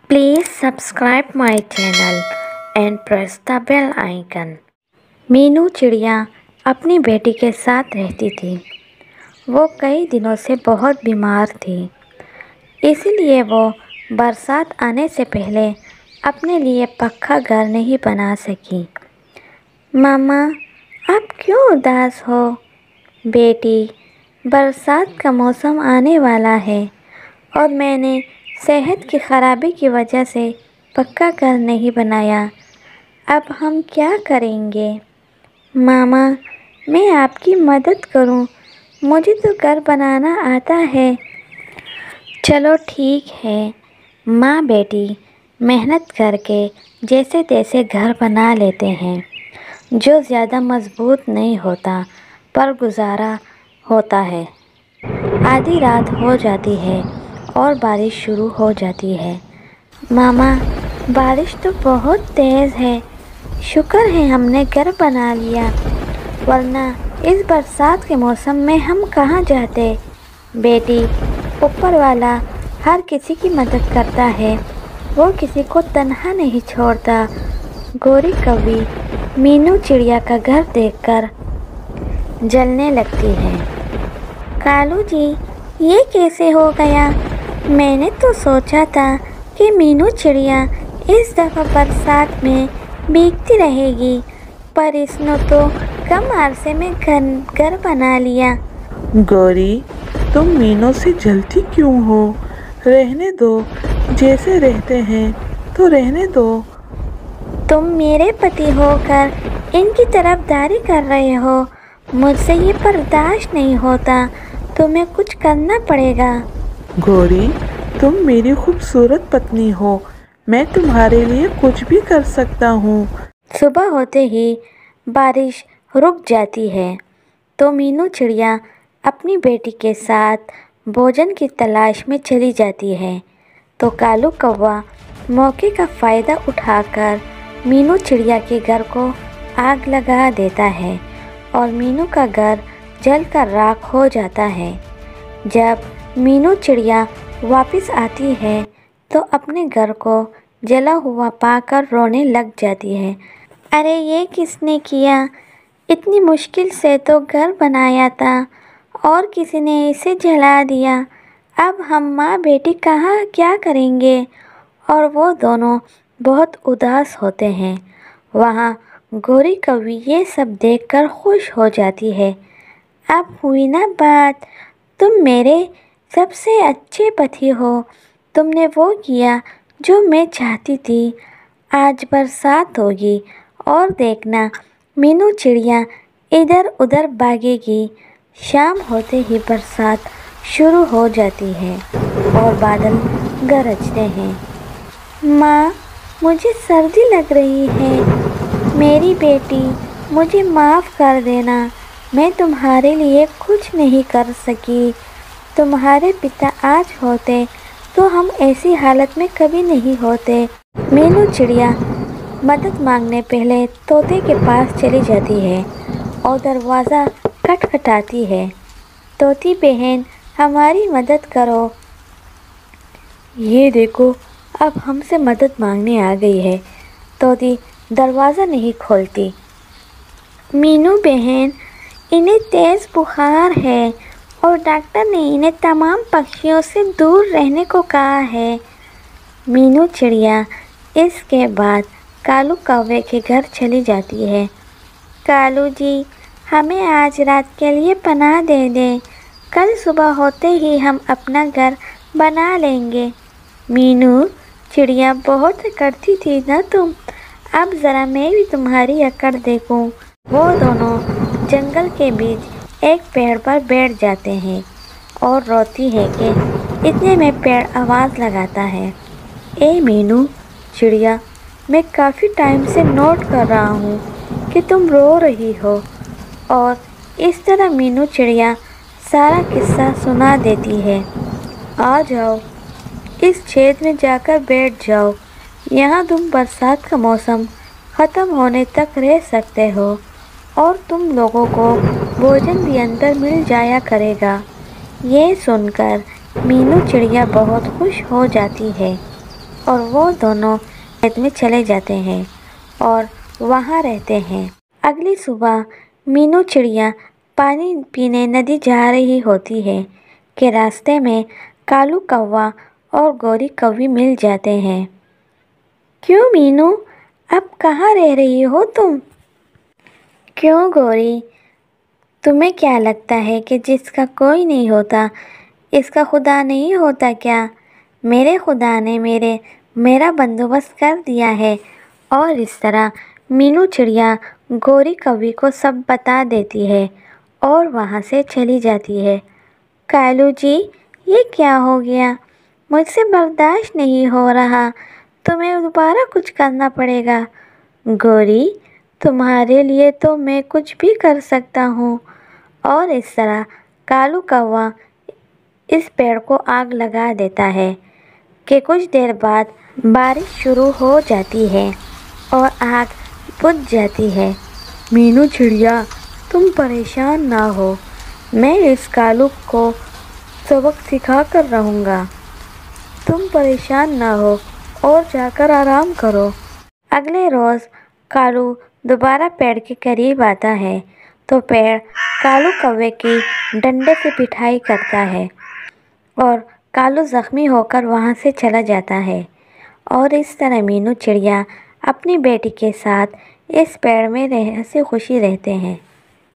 Please subscribe my channel and press the bell icon. Meenu चिड़िया अपनी बेटी के साथ रहती थी। वो कई दिनों से बहुत बीमार थी, इसलिए वो बरसात आने से पहले अपने लिए पक्का घर नहीं बना सकी। मामा, आप क्यों उदास हो? बेटी, बरसात का मौसम आने वाला है और मैंने सेहत की खराबी की वजह से पक्का घर नहीं बनाया। अब हम क्या करेंगे? मामा, मैं आपकी मदद करूं, मुझे तो घर बनाना आता है। चलो ठीक है। माँ बेटी मेहनत करके जैसे तैसे घर बना लेते हैं, जो ज़्यादा मज़बूत नहीं होता पर गुजारा होता है। आधी रात हो जाती है और बारिश शुरू हो जाती है। मामा, बारिश तो बहुत तेज़ है। शुक्र है हमने घर बना लिया, वरना इस बरसात के मौसम में हम कहाँ जाते। बेटी, ऊपर वाला हर किसी की मदद करता है, वो किसी को तन्हा नहीं छोड़ता। गोरी कौवी मीनू चिड़िया का घर देखकर जलने लगती है। कालू जी, ये कैसे हो गया? मैंने तो सोचा था कि मीनू चिड़िया इस दफ़ा बरसात में भीगती रहेगी, पर इसने तो कम अरसे में घर बना लिया। गौरी, तुम मीनू से जलती क्यों हो? रहने दो, जैसे रहते हैं तो रहने दो। तुम मेरे पति होकर इनकी तरफदारी कर रहे हो, मुझसे ये बर्दाश्त नहीं होता। तुम्हें कुछ करना पड़ेगा। गौरी, तुम मेरी खूबसूरत पत्नी हो, मैं तुम्हारे लिए कुछ भी कर सकता हूँ। सुबह होते ही बारिश रुक जाती है तो मीनू चिड़िया अपनी बेटी के साथ भोजन की तलाश में चली जाती है। तो कालू कौवा मौके का फ़ायदा उठाकर मीनू चिड़िया के घर को आग लगा देता है और मीनू का घर जलकर राख हो जाता है। जब मीनू चिड़िया वापस आती है तो अपने घर को जला हुआ पाकर रोने लग जाती है। अरे, ये किसने किया? इतनी मुश्किल से तो घर बनाया था और किसी ने इसे जला दिया। अब हम माँ बेटी कहाँ क्या करेंगे? और वो दोनों बहुत उदास होते हैं। वहाँ गोरी कौवी ये सब देखकर खुश हो जाती है। अब हुई ना बात, तुम मेरे सबसे अच्छे पति हो, तुमने वो किया जो मैं चाहती थी। आज बरसात होगी और देखना, मीनू चिड़िया इधर उधर भागेगी। शाम होते ही बरसात शुरू हो जाती है और बादल गरजते हैं। माँ, मुझे सर्दी लग रही है। मेरी बेटी, मुझे माफ़ कर देना, मैं तुम्हारे लिए कुछ नहीं कर सकी। तुम्हारे पिता आज होते तो हम ऐसी हालत में कभी नहीं होते। मीनू चिड़िया मदद मांगने पहले तोते के पास चली जाती है और दरवाज़ा खटखटाती है। तोती बहन, हमारी मदद करो। ये देखो, अब हमसे मदद मांगने आ गई है। तोती दरवाज़ा नहीं खोलती। मीनू बहन, इन्हें तेज़ बुखार है और डॉक्टर ने इन्हें तमाम पक्षियों से दूर रहने को कहा है। मीनू चिड़िया इसके बाद कालू कौवे के घर चली जाती है। कालू जी, हमें आज रात के लिए पनाह दे दें, कल सुबह होते ही हम अपना घर बना लेंगे। मीनू चिड़िया, बहुत अकड़ती थी ना तुम, अब ज़रा मैं भी तुम्हारी अकड़ देखूं। वो दोनों जंगल के बीच एक पेड़ पर बैठ जाते हैं और रोती है कि इतने में पेड़ आवाज़ लगाता है। ए मीनू चिड़िया, मैं काफ़ी टाइम से नोट कर रहा हूँ कि तुम रो रही हो। और इस तरह मीनू चिड़िया सारा किस्सा सुना देती है। आ जाओ, इस छेद में जाकर बैठ जाओ, यहाँ तुम बरसात का मौसम ख़त्म होने तक रह सकते हो और तुम लोगों को भोजन भी अंदर मिल जाया करेगा। ये सुनकर मीनू चिड़िया बहुत खुश हो जाती है اور وہ دونوں کھیت میں چلے جاتے ہیں اور وہاں رہتے ہیں۔ اگلی صبح مینو چڑیا پانی پینے ندی جا رہی ہوتی ہے کہ راستے میں کالو کوا اور گوری کوی مل جاتے ہیں۔ کیوں مینو، اب کہاں رہ رہی ہو تم؟ کیوں گوری، تمہیں کیا لگتا ہے کہ جس کا کوئی نہیں ہوتا اس کا خدا نہیں ہوتا کیا؟ میرے خدا نے میرا بندوبست کر دیا ہے۔ اور اس طرح مینو چڑیا گوری کوی کو سب بتا دیتی ہے اور وہاں سے چلی جاتی ہے۔ کالو جی، یہ کیا ہو گیا؟ مجھ سے برداشت نہیں ہو رہا، تمہیں دوبارہ کچھ کرنا پڑے گا۔ گوری، تمہارے لیے تو میں کچھ بھی کر سکتا ہوں۔ اور اس طرح کالو کوا اس پیڑ کو آگ لگا دیتا ہے کہ کچھ دیر بعد بارش شروع ہو جاتی ہے اور آگ بجھ جاتی ہے۔ مینو چڑیا، تم پریشان نہ ہو، میں اس کالو کو سبق سکھا کر رہوں گا۔ تم پریشان نہ ہو اور جا کر آرام کرو۔ اگلے روز کالو دوبارہ پیڑ کے قریب آتا ہے تو پیڑ کالو کوے کی ڈنڈے سے پٹائی کرتا ہے اور کالو زخمی ہو کر وہاں سے چلا جاتا ہے۔ اور اس طرح مینو چڑیا اپنی بیٹی کے ساتھ اس پیڑ میں ہنسی خوشی رہتے ہیں۔